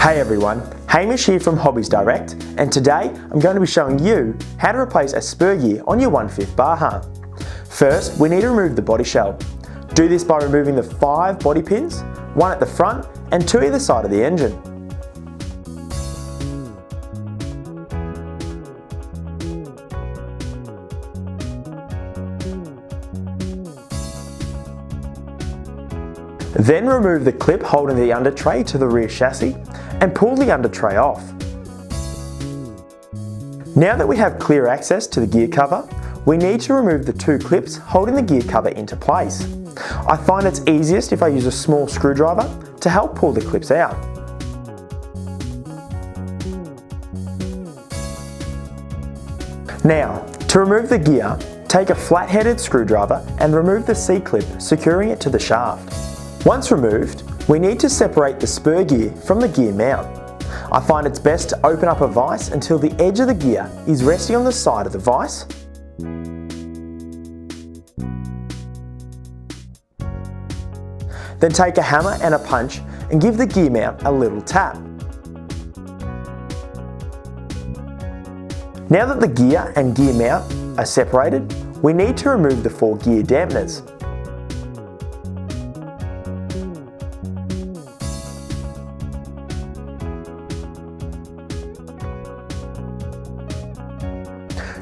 Hey everyone, Hamish here from Hobbies Direct, and today I'm going to be showing you how to replace a spur gear on your 1/5 Baja. First, we need to remove the body shell. Do this by removing the 5 body pins, 1 at the front and 2 either side of the engine. Then remove the clip holding the under tray to the rear chassis and pull the under tray off. Now that we have clear access to the gear cover, we need to remove the 2 clips holding the gear cover into place. I find it's easiest if I use a small screwdriver to help pull the clips out. Now, to remove the gear, take a flat-headed screwdriver and remove the C-clip, securing it to the shaft. Once removed, we need to separate the spur gear from the gear mount. I find it's best to open up a vise until the edge of the gear is resting on the side of the vise. Then take a hammer and a punch and give the gear mount a little tap. Now that the gear and gear mount are separated, we need to remove the 4 gear dampeners.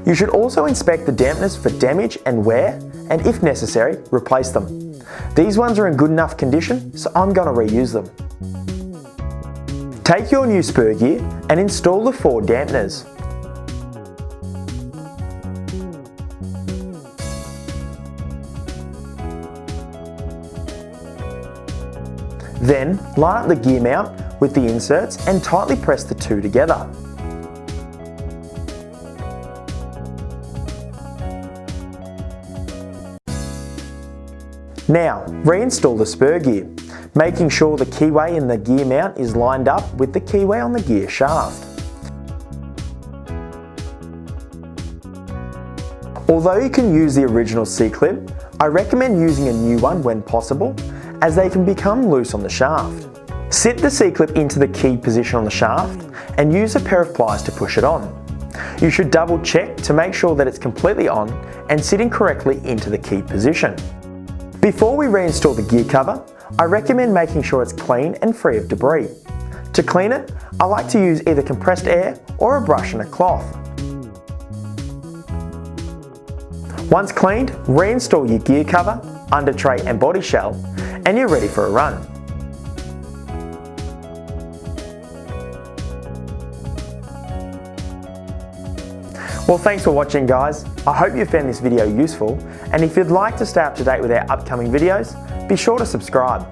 You should also inspect the dampeners for damage and wear, and if necessary, replace them. These ones are in good enough condition, so I'm going to reuse them. Take your new spur gear and install the 4 dampeners. Then line up the gear mount with the inserts and tightly press the 2 together. Now, reinstall the spur gear, making sure the keyway in the gear mount is lined up with the keyway on the gear shaft. Although you can use the original C-clip, I recommend using a new one when possible, as they can become loose on the shaft. Sit the C-clip into the key position on the shaft and use a pair of pliers to push it on. You should double check to make sure that it's completely on and sitting correctly into the key position. Before we reinstall the gear cover, I recommend making sure it's clean and free of debris. To clean it, I like to use either compressed air or a brush and a cloth. Once cleaned, reinstall your gear cover, under tray and body shell, and you're ready for a run. Well, thanks for watching guys. I hope you found this video useful, and if you'd like to stay up to date with our upcoming videos, be sure to subscribe.